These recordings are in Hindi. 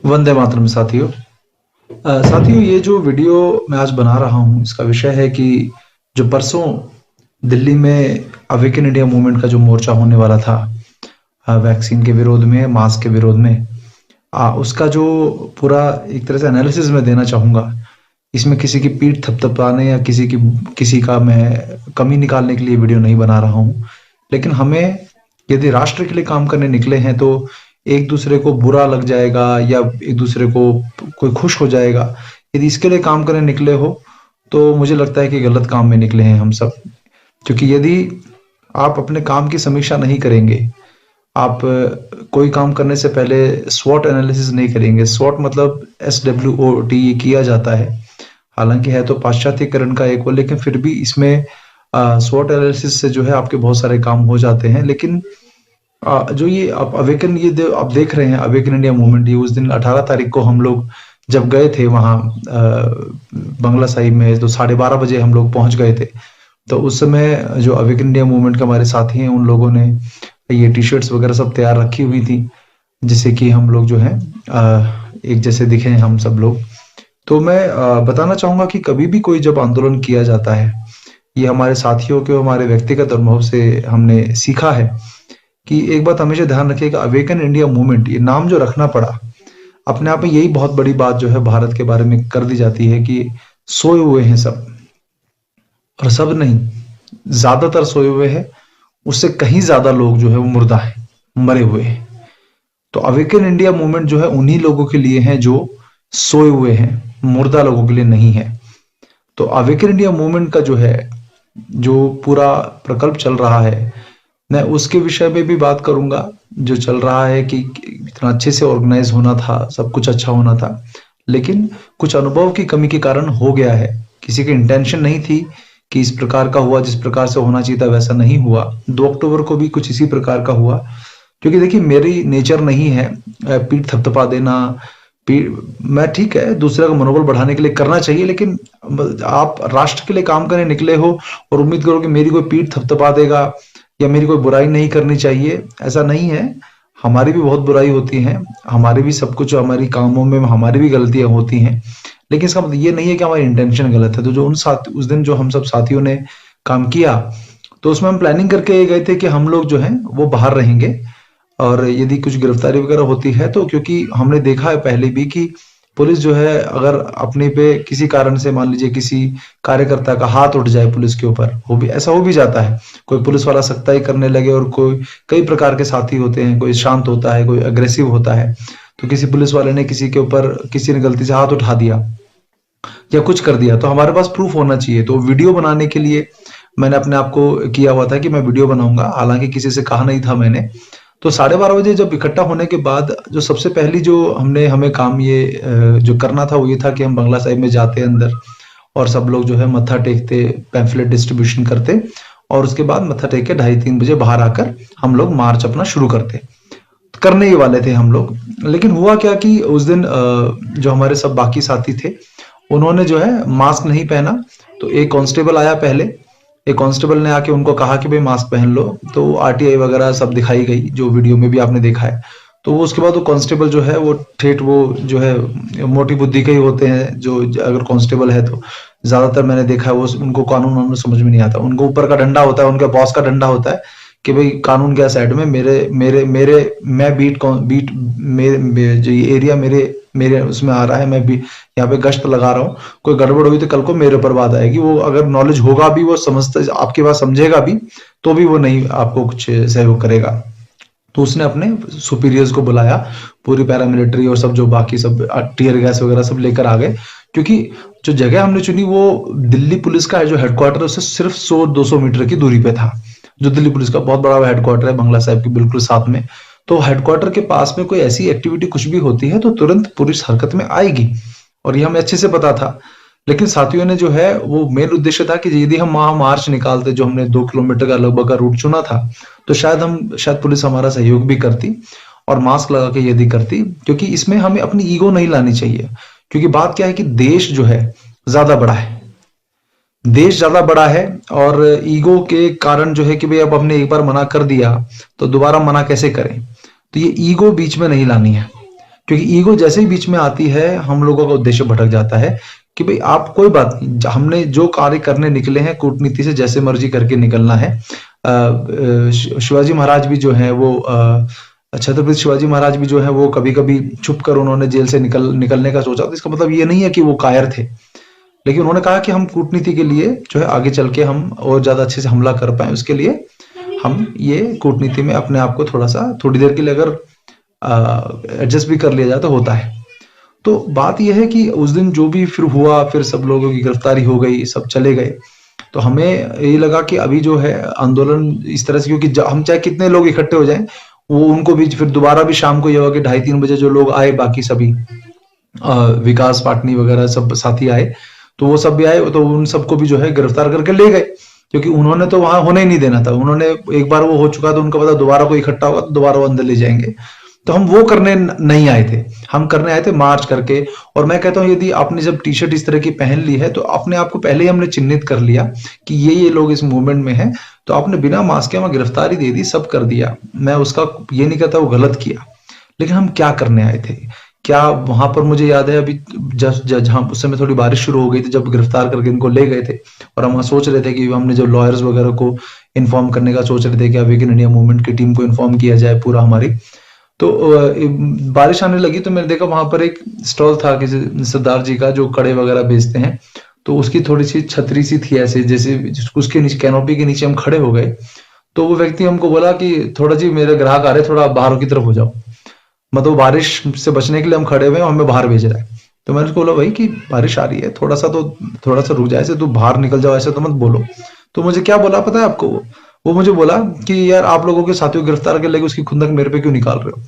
वंदे मातरम साथियों। साथियों, ये जो वीडियो मैं आज बना रहा हूँ इसका विषय है कि जो परसों दिल्ली में अवेकन इंडिया मूवमेंट का जो मोर्चा होने वाला था वैक्सीन के विरोध में, मास्क के विरोध में, उसका जो पूरा एक तरह से एनालिसिस मैं देना चाहूँगा। इसमें किसी की पीठ थपथपाने या किसी का मैं कमी निकालने के लिए वीडियो नहीं बना रहा हूँ। लेकिन हमें यदि राष्ट्र के लिए काम करने निकले हैं तो एक दूसरे को बुरा लग जाएगा या एक दूसरे को कोई खुश हो जाएगा। यदि इसके लिए काम करने निकले हो तो मुझे लगता है कि गलत काम में निकले हैं हम सब। क्योंकि यदि आप अपने काम की समीक्षा नहीं करेंगे, आप कोई काम करने से पहले स्वॉट एनालिसिस नहीं करेंगे। स्वॉट मतलब SWOT किया जाता है, हालांकि है तो पाश्चात्यकरण का एक वो, लेकिन फिर भी इसमें स्वॉट एनालिसिस से जो है आपके बहुत सारे काम हो जाते हैं। लेकिन जो ये आप अवेकन आप देख रहे हैं अवेकन इंडिया मूवमेंट, ये उस दिन 18 तारीख को हम लोग जब गए थे वहाँ बंगला साहिब में, तो 12:30 बजे हम लोग पहुंच गए थे। तो उस समय जो अवेकन इंडिया मूवमेंट के हमारे साथी हैं उन लोगों ने ये टी-शर्ट्स वगैरह सब तैयार रखी हुई थी, जिससे कि हम लोग जो है एक जैसे दिखे हम सब लोग। तो मैं बताना चाहूंगा कि कभी भी कोई जब आंदोलन किया जाता है, ये हमारे साथियों के, हमारे व्यक्तिगत अनुभव से हमने सीखा है कि एक बात हमेशा ध्यान रखिएगा, अवेकन इंडिया मूवमेंट ये नाम जो रखना पड़ा, अपने आप में यही बहुत बड़ी बात जो है भारत के बारे में कर दी जाती है कि सोए हुए हैं सब। और सब नहीं, ज्यादातर सोए हुए हैं, उससे कहीं ज्यादा लोग जो है वो मुर्दा है, मरे हुए हैं। तो अवेकन इंडिया मूवमेंट जो है उन्हीं लोगों के लिए है जो सोए हुए हैं, मुर्दा लोगों के लिए नहीं है। तो अवेकन इंडिया मूवमेंट का जो है, जो पूरा प्रकल्प चल रहा है, मैं उसके विषय में भी बात करूंगा। जो चल रहा है कि इतना अच्छे से ऑर्गेनाइज होना था, सब कुछ अच्छा होना था, लेकिन कुछ अनुभव की कमी के कारण हो गया है। किसी की इंटेंशन नहीं थी कि इस प्रकार का हुआ, जिस प्रकार से होना चाहिए था वैसा नहीं हुआ। 2 अक्टूबर को भी कुछ इसी प्रकार का हुआ। क्योंकि देखिए, मेरी नेचर नहीं है पीठ थपथपा देना। मैं ठीक है, दूसरे का मनोबल बढ़ाने के लिए करना चाहिए, लेकिन आप राष्ट्र के लिए काम करने निकले हो और उम्मीद करो कि मेरी कोई पीठ थपथपा देगा या मेरी कोई बुराई नहीं करनी चाहिए, ऐसा नहीं है। हमारी भी बहुत बुराई होती है, हमारी भी सब कुछ, हमारी कामों में हमारी भी गलतियां होती हैं, लेकिन इसका मतलब ये नहीं है कि हमारी इंटेंशन गलत है। तो जो उस दिन जो हम सब साथियों ने काम किया, तो उसमें हम प्लानिंग करके गए थे कि हम लोग जो है वो बाहर रहेंगे, और यदि कुछ गिरफ्तारी वगैरह होती है तो, क्योंकि हमने देखा है पहले भी कि पुलिस जो है अगर अपने पे किसी कारण से, मान लीजिए किसी कार्यकर्ता का हाथ उठ जाए पुलिस के ऊपर, ऐसा हो भी जाता है। कोई पुलिस वाला सख्ताई करने लगे, और कोई कई प्रकार के साथी होते हैं, कोई शांत होता है, कोई अग्रेसिव होता है। तो किसी पुलिस वाले ने किसी के ऊपर, किसी ने गलती से हाथ उठा दिया या कुछ कर दिया, तो हमारे पास प्रूफ होना चाहिए। तो वीडियो बनाने के लिए मैंने अपने आप को किया हुआ था कि मैं वीडियो बनाऊंगा, हालांकि किसी से कहा नहीं था मैंने। तो 12:30 बजे जब इकट्ठा होने के बाद जो सबसे पहली जो हमें काम ये जो करना था वो ये था कि हम बंगला साहिब में जाते अंदर, और सब लोग जो है मत्था टेकते, पैम्फलेट डिस्ट्रीब्यूशन करते, और उसके बाद मत्था टेक के 2:30-3 बजे बाहर आकर हम लोग मार्च अपना शुरू करने ही वाले थे हम लोग। लेकिन हुआ क्या कि उस दिन जो हमारे सब बाकी साथी थे उन्होंने जो है मास्क नहीं पहना। तो एक कांस्टेबल आया पहले, एक कांस्टेबल ने आके उनको कहा कि भाई मास्क पहन लो। तो RTI वगैरह सब दिखाई गई, जो वीडियो में भी आपने देखा है। तो उसके बाद वो कांस्टेबल जो है वो ठेठ, वो जो है मोटी बुद्धि के ही होते हैं, जो अगर कांस्टेबल है तो ज्यादातर मैंने देखा है वो, उनको कानून वानून समझ में नहीं आता। उनको ऊपर का डंडा होता है, उनके बॉस का डंडा होता है कि भाई कानून क्या साइड में, मेरे मेरे मेरे मैं बीट जो ये एरिया मेरे मेरे उसमें आ रहा है, मैं भी यहाँ पे गश्त लगा रहा हूँ। कोई गड़बड़ हुई तो कल को मेरे ऊपर बात आएगी। वो अगर नॉलेज होगा भी, वो समझता, आपकी बात समझेगा भी, तो भी वो नहीं आपको कुछ सहयोग करेगा। तो उसने अपने सुपीरियर्स को बुलाया, पूरी पैरामिलिट्री और सब, जो बाकी सब टीयर गैस वगैरह सब लेकर आ गए। क्योंकि जो जगह हमने चुनी वो दिल्ली पुलिस का है, जो हेडक्वार्टर उससे सिर्फ 100-200 मीटर की दूरी पे था। जो दिल्ली पुलिस का बहुत बड़ा हेडक्वार्टर है, बंगला साहिब के बिल्कुल साथ में। तो हेडक्वार्टर के पास में कोई ऐसी एक्टिविटी कुछ भी होती है तो तुरंत पुलिस हरकत में आएगी, और ये हमें अच्छे से पता था। लेकिन साथियों ने जो है, वो मेन उद्देश्य था कि यदि हम वहां मार्च निकालते, जो हमने 2 किलोमीटर का लगभग का रूट चुना था, तो शायद पुलिस हमारा सहयोग भी करती और मास्क लगा के यदि करती। क्योंकि इसमें हमें अपनी ईगो नहीं लानी चाहिए। क्योंकि बात क्या है कि देश जो है ज्यादा बड़ा है, देश ज्यादा बड़ा है, और ईगो के कारण जो है कि भाई अब हमने एक बार मना कर दिया तो दोबारा मना कैसे करें। तो ये ईगो बीच में नहीं लानी है। क्योंकि ईगो जैसे ही बीच में आती है हम लोगों का उद्देश्य भटक जाता है कि भाई आप कोई बात नहीं, हमने जो कार्य करने निकले हैं कूटनीति से जैसे मर्जी करके निकलना है। शिवाजी महाराज भी जो है वो छत्रपति शिवाजी महाराज भी जो है वो कभी कभी छुप कर उन्होंने जेल से निकलने का सोचा। तो इसका मतलब ये नहीं है कि वो कायर थे, लेकिन उन्होंने कहा कि हम कूटनीति के लिए जो है आगे चल के हम और ज्यादा अच्छे से हमला कर पाए, उसके लिए हम ये कूटनीति में अपने आप को थोड़ा सा थोड़ी देर के लिए अगर एडजस्ट भी कर लिया जाए तो होता है। तो बात यह है कि उस दिन जो भी फिर हुआ, फिर सब लोगों की गिरफ्तारी हो गई, सब चले गए। तो हमें ये लगा कि अभी जो है आंदोलन इस तरह से, क्योंकि हम चाहे कितने लोग इकट्ठे हो जाएं, वो उनको भी फिर दोबारा भी शाम को ये हुआ कि 2:30-3 बजे जो लोग आए, बाकी सभी विकास पाटनी वगैरह सब साथी आए, तो वो सब भी आए, तो उन सबको भी जो है गिरफ्तार करके ले गए, क्योंकि उन्होंने तो वहां होने ही नहीं देना था। उन्होंने एक बार वो हो चुका तो उनको पता दोबारा कोई इकट्ठा होगा तो दोबारा वो अंदर ले जाएंगे। तो हम वो करने नहीं आए थे, हम करने आए थे मार्च करके। और मैं कहता हूँ यदि आपने जब टी शर्ट इस तरह की पहन ली है तो अपने आप को पहले ही हमने चिन्हित कर लिया कि ये लोग इस मूवमेंट में हैं, तो आपने बिना मास्क के हमें गिरफ्तारी दे दी, सब कर दिया। मैं उसका ये नहीं कहता वो गलत किया, लेकिन हम क्या करने आए थे? क्या वहां पर मुझे याद है अभी जहां उस समय थोड़ी बारिश शुरू हो गई थी जब गिरफ्तार करके इनको ले गए थे, और हम सोच रहे थे कि हमने जो लॉयर्स वगैरह को इन्फॉर्म करने का सोच रहे थे कि अवेकन इंडिया मूवमेंट की टीम को इन्फॉर्म किया जाए पूरा हमारी। तो बारिश आने लगी तो मैंने देखा वहां पर एक स्टॉल था किसी सरदार जी का जो कड़े वगैरह बेचते हैं, तो उसकी थोड़ी सी छतरी सी थी ऐसे, जैसे उसके नीचे कैनोपी के नीचे हम खड़े हो गए। तो वो व्यक्ति हमको बोला कि थोड़ा जी मेरे ग्राहक आ रहे, थोड़ा बाहर की तरफ हो जाओ। मतलब बारिश से बचने के लिए हम खड़े हुए हैं, हमें बाहर भेज रहा है। तो मैंने उसको बोला भाई कि बारिश आ रही है, थोड़ा सा रुक जाए, ऐसे तू बाहर निकल जाओ, ऐसे तो मत बोलो। तो मुझे क्या बोला पता है आपको? वो मुझे बोला कि यार आप लोगों के साथियों को गिरफ्तार कर लेके उसकी खुंदक मेरे पे क्यों निकाल रहे हो?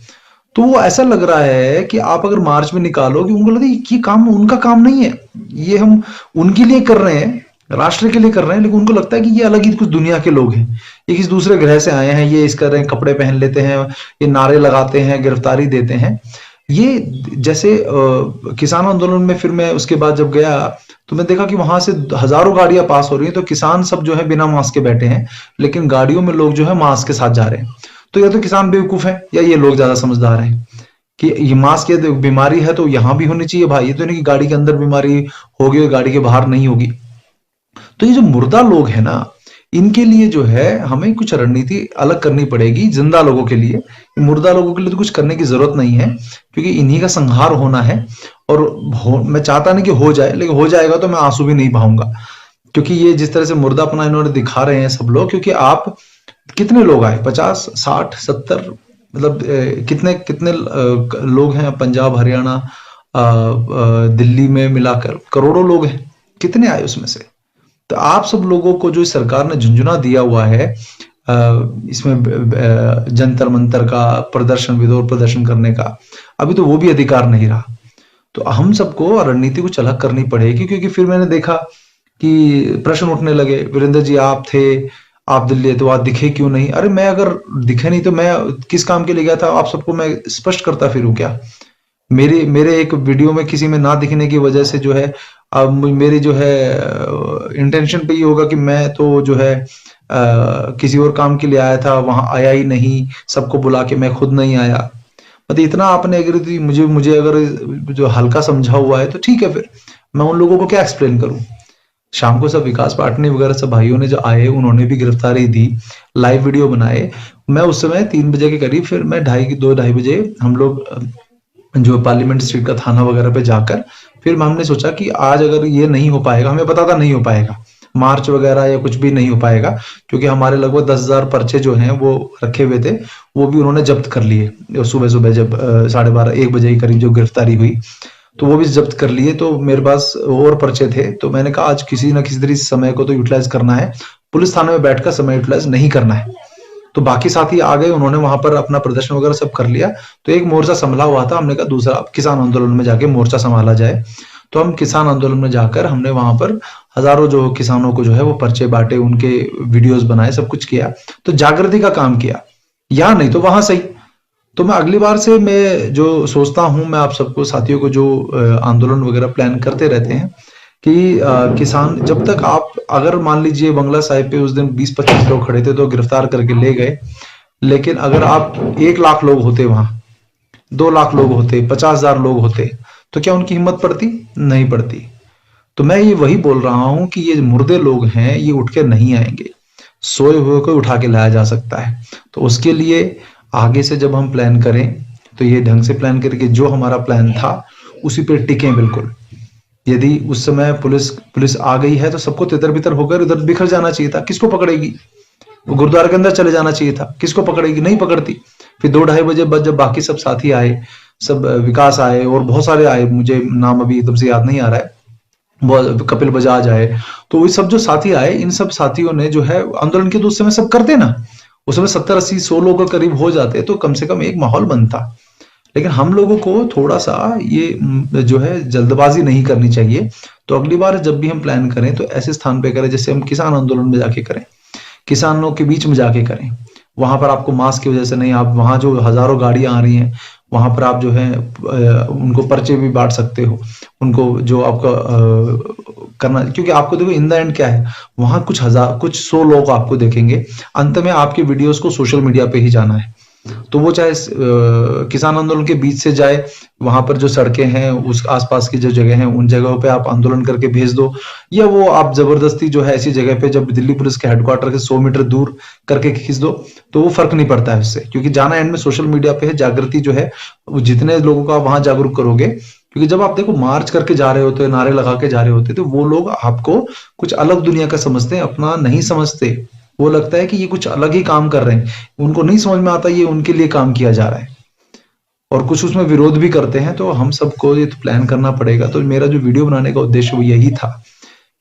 तो वो ऐसा लग रहा है कि आप अगर मार्च में निकालो, कि उनको लगता है ये काम उनका काम नहीं है, ये हम उनके लिए कर रहे हैं, राष्ट्र के लिए कर रहे हैं, लेकिन उनको लगता है कि ये अलग ही कुछ दुनिया के लोग हैं, ये किसी दूसरे ग्रह से आए हैं, ये इस कर रहे हैं, कपड़े पहन लेते हैं, ये नारे लगाते हैं, गिरफ्तारी देते हैं। ये जैसे किसान आंदोलन में फिर मैं उसके बाद जब गया तो मैं देखा कि वहां से हजारों गाड़ियां पास हो रही हैं, तो किसान सब जो है बिना मास्क के बैठे हैं, लेकिन गाड़ियों में लोग जो है मास्क के साथ जा रहे हैं। तो या तो किसान बेवकूफ है या ये लोग ज्यादा समझदार हैं कि ये मास्क ये बीमारी है तो यहां भी होनी चाहिए भाई, ये तो नहीं कि गाड़ी के अंदर बीमारी होगी और गाड़ी के बाहर नहीं होगी। तो ये जो मुर्दा लोग हैं ना, इनके लिए जो है हमें कुछ रणनीति अलग करनी पड़ेगी। जिंदा लोगों के लिए, मुर्दा लोगों के लिए तो कुछ करने की जरूरत नहीं है, क्योंकि इन्हीं का संहार होना है। और मैं चाहता नहीं कि हो जाए, लेकिन हो जाएगा तो मैं आंसू भी नहीं बहाऊंगा, क्योंकि ये जिस तरह से मुर्दापना इन्होंने दिखा रहे हैं सब लोग। क्योंकि आप कितने लोग आए, 50, 60, 70, मतलब कितने कितने लोग हैं पंजाब, हरियाणा, दिल्ली में मिलाकर करोड़ों लोग हैं, कितने आए उसमें से? तो आप सब लोगों को जो सरकार ने झुंझुना दिया हुआ है इसमें जंतर मंतर का प्रदर्शन, विरोध प्रदर्शन करने का, अभी तो वो भी अधिकार नहीं रहा। तो हम सबको रणनीति कुछ अलग करनी पड़ेगी, क्योंकि फिर मैंने देखा कि प्रश्न उठने लगे, वीरेंद्र जी आप थे, आप दिल्ली तो आप दिखे क्यों नहीं? अरे मैं अगर दिखे नहीं तो मैं किस काम के लिए गया था आप सबको मैं स्पष्ट करता फिरूं क्या? मेरे एक वीडियो में किसी में ना दिखने की वजह से जो है अब मेरी जो है इंटेंशन पे ये होगा कि मैं तो जो है किसी और काम के लिए आया था, वहां आया ही नहीं, सबको बुला के मैं खुद नहीं आया। मतलब इतना आपने अगर मुझे अगर जो हल्का समझा हुआ है तो ठीक है, फिर मैं उन लोगों को क्या एक्सप्लेन करूं? शाम को सब विकास पाटनी वगैरह सब भाइयों ने जो आए उन्होंने भी गिरफ्तारी दी, लाइव वीडियो बनाए। मैं उस समय 3 बजे के करीब, फिर मैं 2:30 बजे हम लोग जो पार्लियामेंट स्ट्रीट का थाना वगैरह पे जाकर फिर हमने सोचा कि आज अगर ये नहीं हो पाएगा, हमें पता था नहीं हो पाएगा, मार्च वगैरह या कुछ भी नहीं हो पाएगा, क्योंकि हमारे लगभग 10,000 पर्चे जो हैं वो रखे हुए थे, वो भी उन्होंने जब्त कर लिए। सुबह सुबह जब 12:30-1 बजे के करीब जो गिरफ्तारी हुई तो वो भी जब्त कर लिए। तो मेरे पास और पर्चे थे, तो मैंने कहा आज किसी ना किसी तरीके समय को तो यूटिलाइज करना है, पुलिस थाने में बैठकर समय यूटिलाइज नहीं करना है। तो बाकी साथी आ गए, उन्होंने वहां पर अपना प्रदर्शन वगैरह सब कर लिया। तो एक मोर्चा संभला हुआ था, हमने कहा दूसरा किसान आंदोलन में जाके मोर्चा संभाला जाए। तो हम किसान आंदोलन में जाकर हमने वहां पर हजारों जो किसानों को जो है वो पर्चे बांटे, उनके वीडियोस बनाए, सब कुछ किया। तो जागृति का काम किया, यहाँ नहीं तो वहां सही। तो मैं अगली बार से मैं जो सोचता हूं, मैं आप सबको साथियों को जो आंदोलन वगैरह प्लान करते रहते हैं कि किसान जब तक आप, अगर मान लीजिए बंगला साहिब पे उस दिन 20-25 लोग खड़े थे तो गिरफ्तार करके ले गए, लेकिन अगर आप 1 लाख लोग होते वहां, 2 लाख लोग होते, 50,000 लोग होते, तो क्या उनकी हिम्मत पड़ती? नहीं पड़ती। तो मैं ये वही बोल रहा हूं कि ये मुर्दे लोग हैं, ये उठ के नहीं आएंगे, सोए हुए को उठा के लाया जा सकता है। तो उसके लिए आगे से जब हम प्लान करें तो ये ढंग से प्लान करके जो हमारा प्लान था उसी पे टिकें बिल्कुल। यदि उस समय पुलिस पुलिस आ गई है तो सबको तितर बितर होकर इधर बिखर जाना चाहिए था, किसको पकड़ेगी? वो गुरुद्वारा के अंदर चले जाना चाहिए था, किसको पकड़ेगी? नहीं पकड़ती। फिर 2-2:30 बजे बाद जब बाकी सब साथी आए, सब विकास आए और बहुत सारे आए, मुझे नाम अभी एकदम से याद नहीं आ रहा है, कपिल बजाज आए, तो ये सब जो साथी आए, इन सब साथियों ने जो है आंदोलन के तो उस समय सब करते ना, उस समय 70-80-100 लोग के करीब हो जाते तो कम से कम एक माहौल बनता। लेकिन हम लोगों को थोड़ा सा ये जो है जल्दबाजी नहीं करनी चाहिए। तो अगली बार जब भी हम प्लान करें तो ऐसे स्थान पे करें जैसे हम किसान आंदोलन में जाके करें, किसानों के बीच में जाके करें। वहां पर आपको मास्क की वजह से नहीं, आप वहां जो हजारों गाड़ियां आ रही हैं वहां पर आप जो है उनको पर्चे भी बांट सकते हो, उनको जो आपका करना, क्योंकि आपको देखो इन द एंड क्या है, वहां कुछ हजार कुछ 100 लोग आपको देखेंगे, अंत में आपके वीडियोस को सोशल मीडिया पे ही जाना है। तो वो चाहे किसान आंदोलन के बीच से जाए, वहां पर जो सड़कें हैं उस आसपास की जो जगह हैं उन जगहों पे आप आंदोलन करके भेज दो, या वो आप जबरदस्ती जो है ऐसी जगह पे जब दिल्ली पुलिस के हेडक्वार्टर के 100 मीटर दूर करके खींच दो, तो वो फर्क नहीं पड़ता है उससे, क्योंकि जाना एंड में सोशल मीडिया पे है। जागृति जो है वो जितने लोगों को आप वहां जागरूक करोगे, क्योंकि जब आप देखो मार्च करके जा रहे होते, नारे लगा के जा रहे होते, तो वो लोग आपको कुछ अलग दुनिया का समझते हैं, अपना नहीं समझते। वो लगता है कि ये कुछ अलग ही काम कर रहे हैं, उनको नहीं समझ में आता ये उनके लिए काम किया जा रहा है, और कुछ उसमें विरोध भी करते हैं। तो हम सबको ये तो प्लान करना पड़ेगा। तो मेरा जो वीडियो बनाने का उद्देश्य वो यही था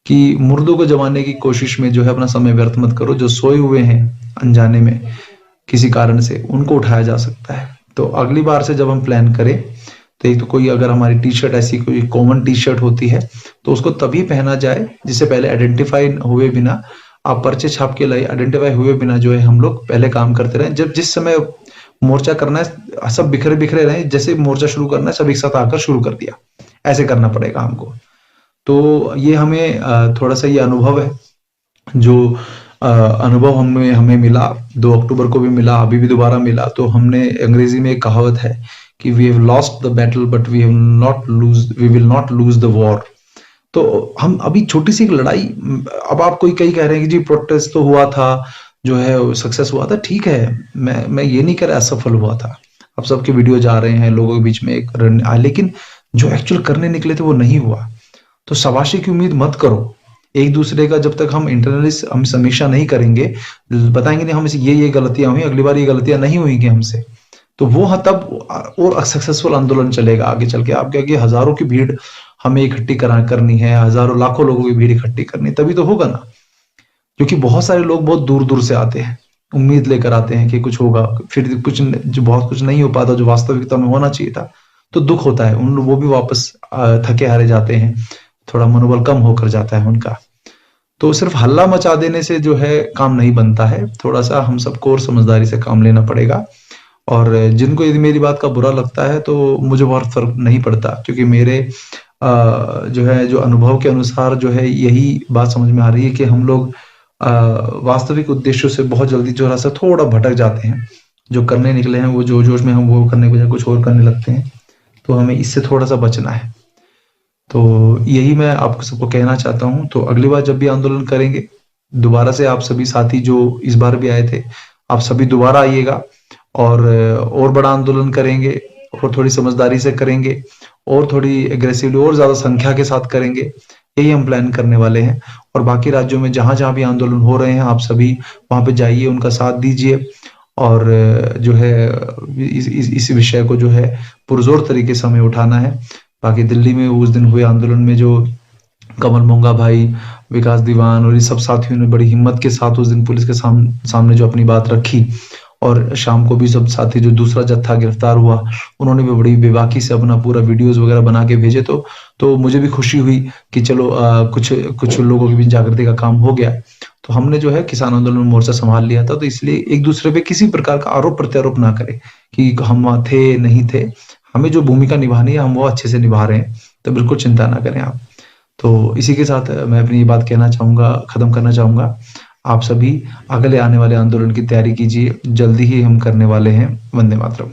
कि मुर्दों को जमाने की कोशिश में जो है अपना समय व्यर्थ मत करो, जो सोए हुए हैं अनजाने में किसी कारण से, उनको उठाया जा सकता है। तो अगली बार से जब हम प्लान करें तो एक तो कोई अगर हमारी टी शर्ट ऐसी कोई कॉमन टी शर्ट होती है तो उसको तभी पहना जाए जिससे पहले आइडेंटिफाई हुए बिना, आप पर्चे छाप के लाई आइडेंटिफाई हुए बिना जो है हम लोग पहले काम करते रहे। जब जिस समय मोर्चा करना है सब बिखरे बिखरे रहे, जैसे मोर्चा शुरू करना है सब एक साथ आकर शुरू कर दिया, ऐसे करना पड़ेगा हमको। तो ये हमें थोड़ा सा ये अनुभव है, जो अनुभव हमें मिला 2 अक्टूबर को भी मिला, अभी भी दोबारा मिला। तो हमने अंग्रेजी में एक कहावत है कि we have lost the battle but we will not lose the war. तो हम अभी छोटी सी एक लड़ाई, अब आप कोई कई कह रहे हैं कि जी प्रोटेस्ट तो हुआ था, जो है सक्सेस हुआ था, ठीक है, मैं ये नहीं कह रहा असफल हुआ था। अब सबके वीडियो जा रहे हैं, लोगों के बीच में एक लेकिन जो एक्चुअल करने निकले थे वो नहीं हुआ। तो शाबाशी की उम्मीद मत करो। एक दूसरे का जब तक हम इंटरनली हम समीक्षा नहीं करेंगे, बताएंगे नहीं हम ये गलतियां हुई, अगली बार ये गलतियां नहीं हुई हमसे, तो वो तब और सक्सेसफुल आंदोलन चलेगा आगे चल के। आप क्या हजारों की भीड़ हमें इकट्ठी करनी है, हजारों लाखों लोगों की भीड़ इकट्ठी करनी, तभी तो होगा ना। क्योंकि बहुत सारे लोग बहुत दूर दूर से आते हैं, उम्मीद लेकर आते हैं कि कुछ होगा, फिर कुछ जो बहुत कुछ नहीं हो पाता जो वास्तविकता में होना चाहिए था, तो दुख होता है उन, वो भी वापस थके हारे जाते हैं, थोड़ा मनोबल कम होकर जाता है उनका। तो सिर्फ हल्ला मचा देने से जो है काम नहीं बनता है, थोड़ा सा हम सबको और समझदारी से काम लेना पड़ेगा। और जिनको यदि मेरी बात का बुरा लगता है तो मुझे बहुत फर्क नहीं पड़ता, क्योंकि मेरे जो है जो अनुभव के अनुसार जो है यही बात समझ में आ रही है कि हम लोग वास्तविक उद्देश्यों से बहुत जल्दी जो सा थोड़ा भटक जाते हैं। जो करने निकले हैं वो जोश में हम वो करने के बजाय कुछ और करने लगते हैं, तो हमें इससे थोड़ा सा बचना है। तो यही मैं आपको सबको कहना चाहता हूं। तो अगली बार जब भी आंदोलन करेंगे, दोबारा से आप सभी साथी जो इस बार भी आए थे, आप सभी दोबारा आइएगा और बड़ा आंदोलन करेंगे, और थोड़ी समझदारी से करेंगे, और थोड़ी एग्रेसिवली और ज्यादा संख्या के साथ करेंगे। यही हम प्लान करने वाले हैं। और बाकी राज्यों में जहां जहां भी आंदोलन हो रहे हैं, आप सभी वहां पे जाइए, उनका साथ दीजिए, और जो है इस विषय को जो है पुरजोर तरीके से हमें उठाना है। बाकी दिल्ली में उस दिन हुए आंदोलन में जो कमल मोंगा भाई, विकास दीवान और ये सब साथियों ने बड़ी हिम्मत के साथ उस दिन पुलिस के सामने जो अपनी बात रखी, और शाम को भी सब साथी जो दूसरा जत्था गिरफ्तार हुआ, उन्होंने भी बड़ी बेबाकी से अपना पूरा वीडियोस वगैरह बना के भेजे। तो मुझे भी खुशी हुई कि चलो कुछ लोगों के बीच जागृति का काम हो गया। तो हमने जो है किसान आंदोलन में मोर्चा संभाल लिया था। तो इसलिए एक दूसरे पे किसी प्रकार का आरोप प्रत्यारोप ना करें कि हम थे नहीं थे। हमें जो भूमिका निभानी है हम वो अच्छे से निभा रहे हैं, तो बिल्कुल चिंता ना करें आप। तो इसी के साथ मैं अपनी ये बात खत्म करना चाहूंगा। आप सभी अगले आने वाले आंदोलन की तैयारी कीजिए, जल्दी ही हम करने वाले हैं। वंदे मातरम।